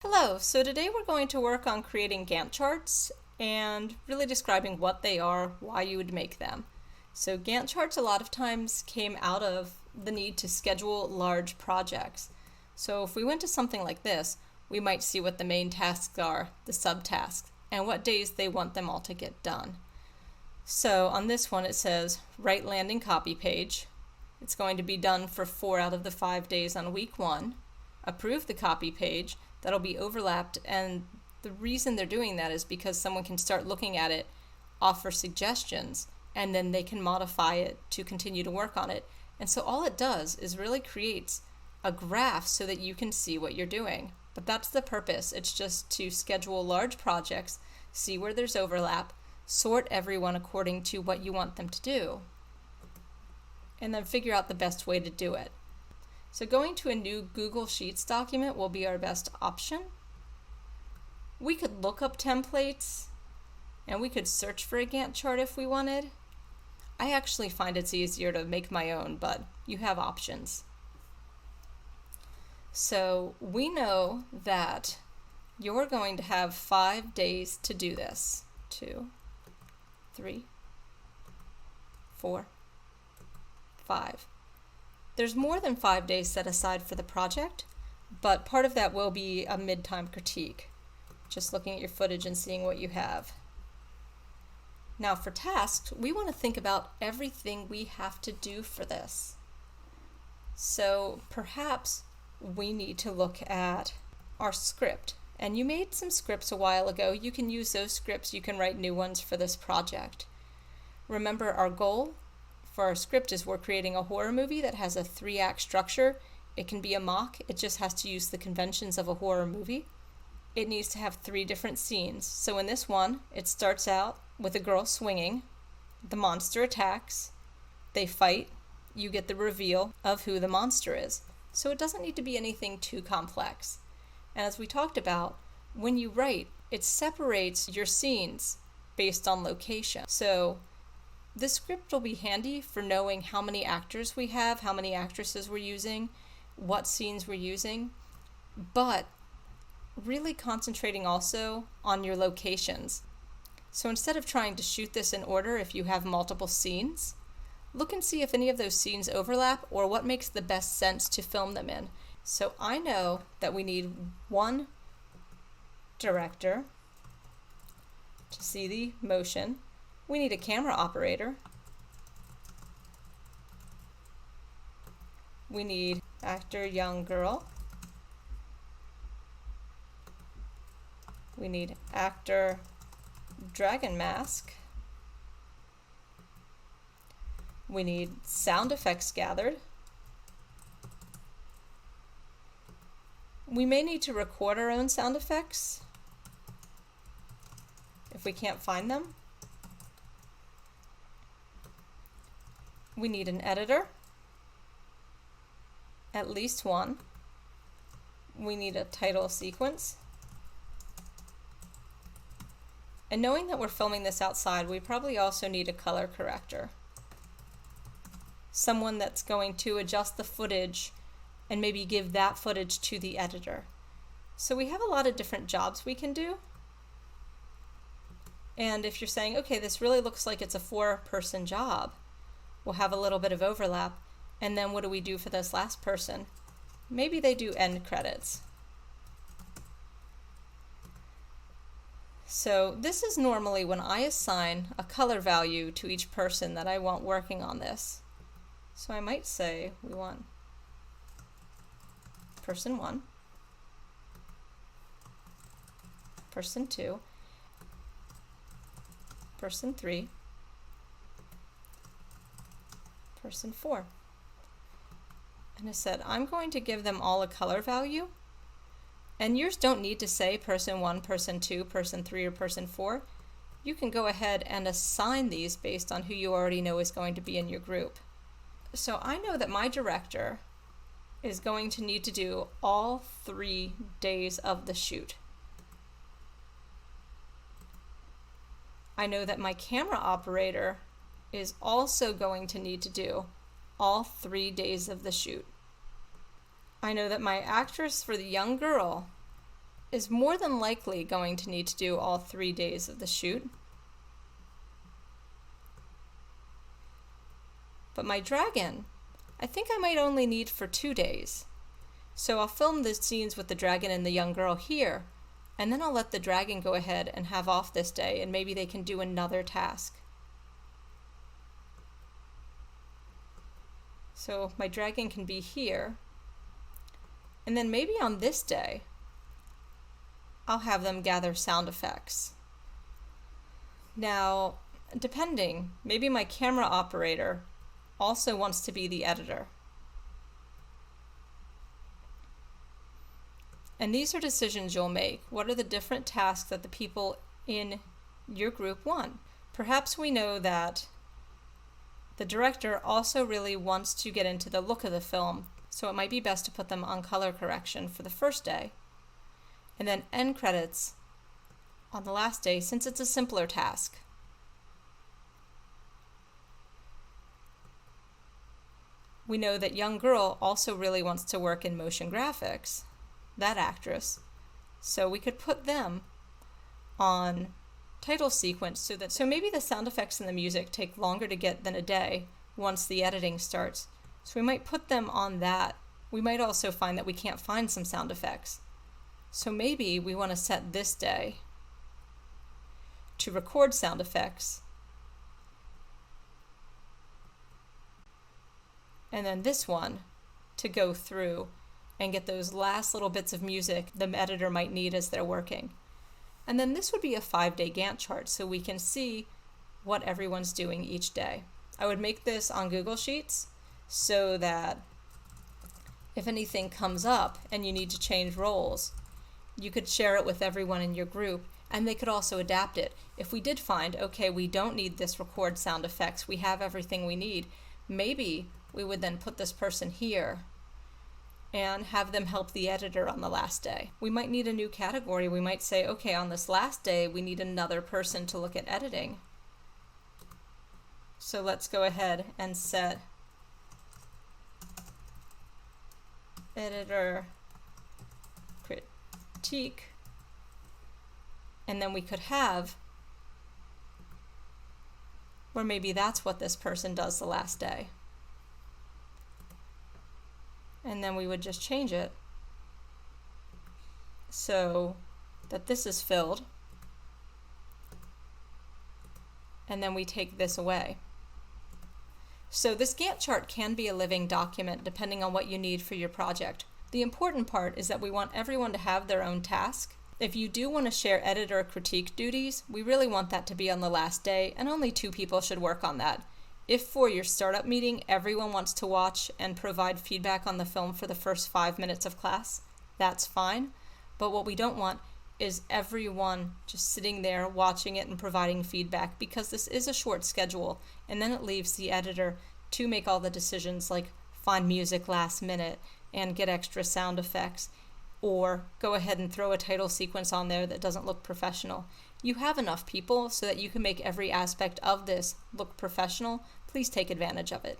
Hello, so today we're going to work on creating Gantt charts and really describing what they are, why you would make them. So Gantt charts a lot of times came out of the need to schedule large projects. So if we went to something like this, we might see what the main tasks are, the subtasks, and what days they want them all to get done. So on this one it says write landing copy page. It's going to be done for 4 out of the 5 days on week 1. Approve the copy page. That'll be overlapped, and the reason they're doing that is because someone can start looking at it, offer suggestions, and then they can modify it to continue to work on it. And so all it does is really creates a graph so that you can see what you're doing. But that's the purpose. It's just to schedule large projects, see where there's overlap, sort everyone according to what you want them to do, and then figure out the best way to do it. So going to a new Google Sheets document will be our best option. We could look up templates and we could search for a Gantt chart if we wanted. I actually find it's easier to make my own, but you have options. So we know that you're going to have 5 days to do this. 2, 3, 4, 5. There's more than 5 days set aside for the project, but part of that will be a mid-time critique, just looking at your footage and seeing what you have. Now for tasks, we want to think about everything we have to do for this. So perhaps we need to look at our script. And you made some scripts a while ago. You can use those scripts. You can write new ones for this project. Remember, our goal for our script is we're creating a horror movie that has a 3-act structure. It can be a mock. It just has to use the conventions of a horror movie. It needs to have 3 different scenes. So in this one, it starts out with a girl swinging. The monster attacks. They fight. You get the reveal of who the monster is. So it doesn't need to be anything too complex. And as we talked about, when you write, it separates your scenes based on location. So this script will be handy for knowing how many actors we have, how many actresses we're using, what scenes we're using, but really concentrating also on your locations. So instead of trying to shoot this in order if you have multiple scenes, look and see if any of those scenes overlap or what makes the best sense to film them in. So I know that we need 1 director to see the motion. We need a camera operator. We need actor young girl. We need actor dragon mask. We need sound effects gathered. We may need to record our own sound effects if we can't find them. We need an editor, at least 1. We need a title sequence. And knowing that we're filming this outside, we probably also need a color corrector. Someone that's going to adjust the footage and maybe give that footage to the editor. So we have a lot of different jobs we can do. And if you're saying, okay, this really looks like it's a 4-person job, we'll have a little bit of overlap, and then what do we do for this last person? Maybe they do end credits. So this is normally when I assign a color value to each person that I want working on this. So I might say we want person 1, person 2, person 3, person 4. And I said I'm going to give them all a color value, and yours don't need to say person 1, person 2, person 3, or person 4. You can go ahead and assign these based on who you already know is going to be in your group. So I know that my director is going to need to do all 3 days of the shoot. I know that my camera operator is also going to need to do all 3 days of the shoot. I know that my actress for the young girl is more than likely going to need to do all 3 days of the shoot. But my dragon, I think I might only need for 2 days. So I'll film the scenes with the dragon and the young girl here, and then I'll let the dragon go ahead and have off this day, and maybe they can do another task. So my dragon can be here, and then maybe on this day, I'll have them gather sound effects. Now, depending, maybe my camera operator also wants to be the editor. And these are decisions you'll make. What are the different tasks that the people in your group want? Perhaps we know that the director also really wants to get into the look of the film, so it might be best to put them on color correction for the first day, and then end credits on the last day since it's a simpler task. We know that young girl also really wants to work in motion graphics, that actress, so we could put them on title sequence so maybe the sound effects and the music take longer to get than a day once the editing starts. So we might put them on that. We might also find that we can't find some sound effects. So maybe we want to set this day to record sound effects, and then this one to go through and get those last little bits of music the editor might need as they're working. And then this would be a 5-day Gantt chart so we can see what everyone's doing each day. I would make this on Google Sheets so that if anything comes up and you need to change roles, you could share it with everyone in your group, and they could also adapt it. If we did find, okay, we don't need this record sound effects, we have everything we need, maybe we would then put this person here and have them help the editor on the last day. We might need a new category. We might say, okay, on this last day, we need another person to look at editing. So let's go ahead and set editor critique, and then we could have where maybe that's what this person does the last day. And then we would just change it so that this is filled, and then we take this away. So this Gantt chart can be a living document depending on what you need for your project. The important part is that we want everyone to have their own task. If you do want to share editor critique duties, we really want that to be on the last day, and only 2 people should work on that. If for your startup meeting, everyone wants to watch and provide feedback on the film for the first 5 minutes of class, that's fine. But what we don't want is everyone just sitting there watching it and providing feedback, because this is a short schedule, and then it leaves the editor to make all the decisions like find music last minute and get extra sound effects, or go ahead and throw a title sequence on there that doesn't look professional. You have enough people so that you can make every aspect of this look professional. Please take advantage of it.